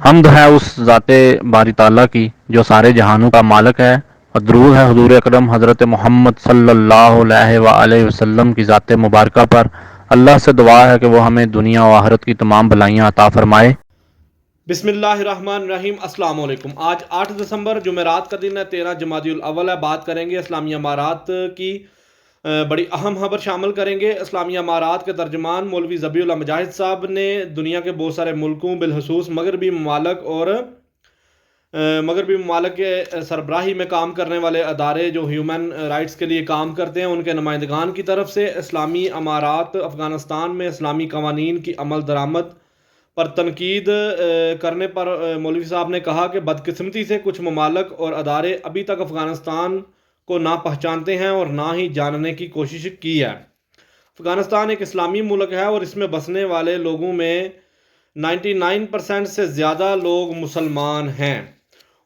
حمد ہے اس ذات باری تعالیٰ کی جو سارے جہانوں کا مالک ہے، اور درود ہے حضور اکرم حضرت محمد صلی اللہ علیہ وآلہ وسلم کی ذات مبارکہ پر۔ اللہ سے دعا ہے کہ وہ ہمیں دنیا و آخرت کی تمام بھلائیاں عطا فرمائے۔ بسم اللہ الرحمن الرحیم۔ السلام علیکم۔ آج 8 دسمبر جمعرات کا دن ہے، 13 جمادی الاول ہے۔ بات کریں گے اسلامی امارات کی بڑی اہم خبر شامل کریں گے۔ اسلامی امارات کے ترجمان مولوی ذبیح اللہ مجاہد صاحب نے دنیا کے بہت سارے ملکوں بالخصوص مغربی ممالک کے سربراہی میں کام کرنے والے ادارے جو ہیومن رائٹس کے لیے کام کرتے ہیں، ان کے نمائندگان کی طرف سے اسلامی امارات افغانستان میں اسلامی قوانین کی عمل درآمد پر تنقید کرنے پر مولوی صاحب نے کہا کہ بدقسمتی سے کچھ ممالک اور ادارے ابھی تک افغانستان کو نہ پہچانتے ہیں اور نہ ہی جاننے کی کوشش کی ہے۔ افغانستان ایک اسلامی ملک ہے اور اس میں بسنے والے لوگوں میں 99% سے زیادہ لوگ مسلمان ہیں،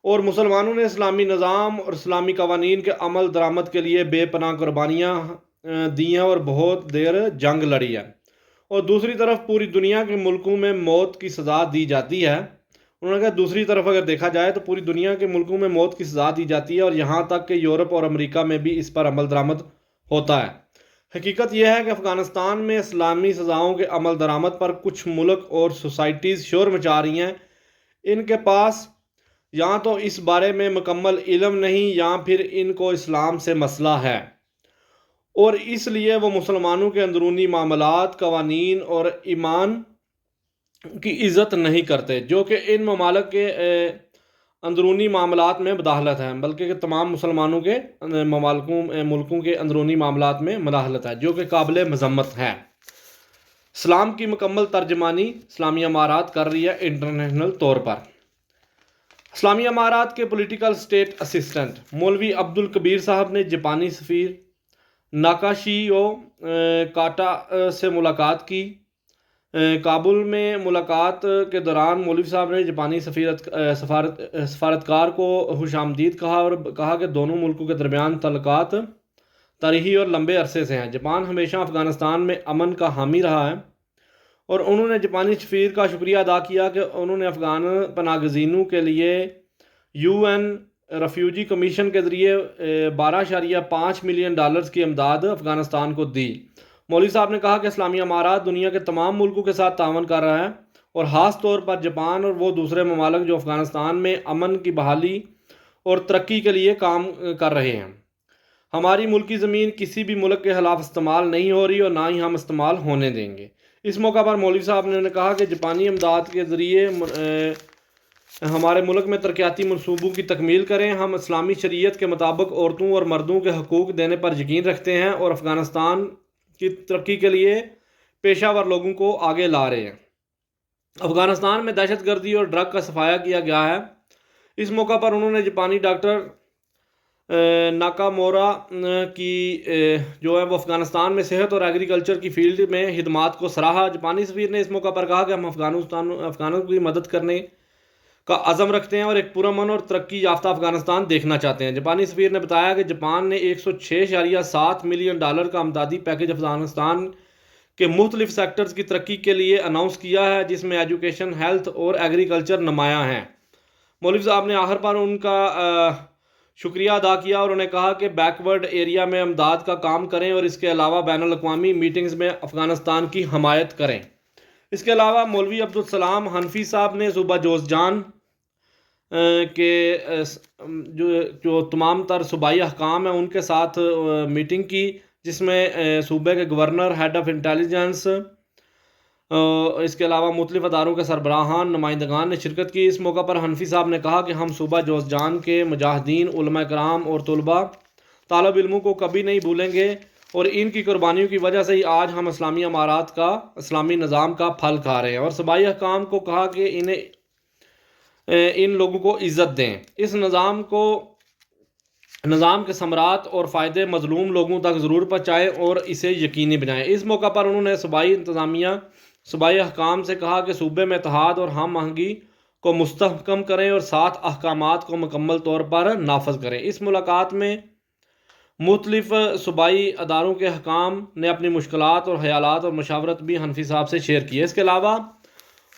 اور مسلمانوں نے اسلامی نظام اور اسلامی قوانین کے عمل درآمد کے لیے بے پناہ قربانیاں دی ہیں اور بہت دیر جنگ لڑی ہے، اور دوسری طرف پوری دنیا کے ملکوں میں موت کی سزا دی جاتی ہے۔ انہوں نے کہا دوسری طرف اگر دیکھا جائے تو پوری دنیا کے ملکوں میں موت کی سزا دی جاتی ہے، اور یہاں تک کہ یورپ اور امریکہ میں بھی اس پر عمل درآمد ہوتا ہے۔ حقیقت یہ ہے کہ افغانستان میں اسلامی سزاؤں کے عمل درآمد پر کچھ ملک اور سوسائٹیز شور مچا رہی ہیں۔ ان کے پاس یا تو اس بارے میں مکمل علم نہیں یا پھر ان کو اسلام سے مسئلہ ہے، اور اس لیے وہ مسلمانوں کے اندرونی معاملات، قوانین اور ایمان کی عزت نہیں کرتے، جو کہ ان ممالک کے اندرونی معاملات میں مداخلت ہے، بلکہ کہ تمام مسلمانوں کے ملکوں کے اندرونی معاملات میں مداخلت ہے، جو کہ قابل مذمت ہے۔ اسلام کی مکمل ترجمانی اسلامی امارات کر رہی ہے انٹرنیشنل طور پر۔ اسلامی امارات کے پولیٹیکل اسٹیٹ اسسٹنٹ مولوی عبدالکبیر صاحب نے جاپانی سفیر ناکاشیو کاٹا سے ملاقات کی۔ کابل میں ملاقات کے دوران مولوی صاحب نے جاپانی سفارتکار کو خوش آمدید کہا اور کہا کہ دونوں ملکوں کے درمیان تعلقات تاریخی اور لمبے عرصے سے ہیں۔ جاپان ہمیشہ افغانستان میں امن کا حامی رہا ہے، اور انہوں نے جاپانی سفیر کا شکریہ ادا کیا کہ انہوں نے افغان پناہ گزینوں کے لیے UN ریفیوجی کمیشن کے ذریعے $12.5 ملین کی امداد افغانستان کو دی۔ مولوی صاحب نے کہا کہ اسلامی امارات دنیا کے تمام ملکوں کے ساتھ تعاون کر رہا ہے، اور خاص طور پر جاپان اور وہ دوسرے ممالک جو افغانستان میں امن کی بحالی اور ترقی کے لیے کام کر رہے ہیں۔ ہماری ملکی زمین کسی بھی ملک کے خلاف استعمال نہیں ہو رہی اور نہ ہی ہم استعمال ہونے دیں گے۔ اس موقع پر مولوی صاحب نے کہا کہ جاپانی امداد کے ذریعے ہمارے ملک میں ترقیاتی منصوبوں کی تکمیل کریں۔ ہم اسلامی شریعت کے مطابق عورتوں اور مردوں کے حقوق دینے پر یقین رکھتے ہیں اور افغانستان کی ترقی کے لیے پیشہ ور لوگوں کو آگے لا رہے ہیں۔ افغانستان میں دہشت گردی اور ڈرگ کا صفایا کیا گیا ہے۔ اس موقع پر انہوں نے جاپانی ڈاکٹر ناکامورا کی جو ہے وہ افغانستان میں صحت اور ایگریکلچر کی فیلڈ میں خدمات کو سراہا۔ جاپانی سفیر نے اس موقع پر کہا کہ ہم افغانوں کی مدد کرنے کا عزم رکھتے ہیں اور ایک پرامن اور ترقی یافتہ افغانستان دیکھنا چاہتے ہیں۔ جاپانی سفیر نے بتایا کہ جاپان نے $106.7 ملین کا امدادی پیکج افغانستان کے مختلف سیکٹرز کی ترقی کے لیے اناؤنس کیا ہے، جس میں ایجوکیشن، ہیلتھ اور ایگریکلچر نمایاں ہیں۔ مولوی صاحب نے آخر پر ان کا شکریہ ادا کیا اور انہیں کہا کہ بیک ورڈ ایریا میں امداد کا کام کریں اور اس کے علاوہ بین الاقوامی میٹنگز میں افغانستان کی حمایت کریں۔ اس کے علاوہ مولوی عبدالسلام حنفی صاحب نے صوبہ جوزجان کے جو تمام تر صوبائی حکام ہیں ان کے ساتھ میٹنگ کی، جس میں صوبے کے گورنر، ہیڈ آف انٹیلیجنس، اس کے علاوہ مختلف اداروں کے سربراہان، نمائندگان نے شرکت کی۔ اس موقع پر حنفی صاحب نے کہا کہ ہم صوبہ جوزجان کے مجاہدین، علماء کرام اور طلباء طالب علموں کو کبھی نہیں بھولیں گے، اور ان کی قربانیوں کی وجہ سے ہی آج ہم اسلامی امارات کا، اسلامی نظام کا پھل کھا رہے ہیں، اور صوبائی حکام کو کہا کہ ان لوگوں کو عزت دیں، اس نظام کے ثمرات اور فائدے مظلوم لوگوں تک ضرور پہنچائیں اور اسے یقینی بنائیں۔ اس موقع پر انہوں نے صوبائی انتظامیہ، صوبائی حکام سے کہا کہ صوبے میں اتحاد اور ہم آہنگی کو مستحکم کریں اور ساتھ احکامات کو مکمل طور پر نافذ کریں۔ اس ملاقات میں مختلف صوبائی اداروں کے حکام نے اپنی مشکلات اور خیالات اور مشاورت بھی حنفی صاحب سے شیئر کی۔ اس کے علاوہ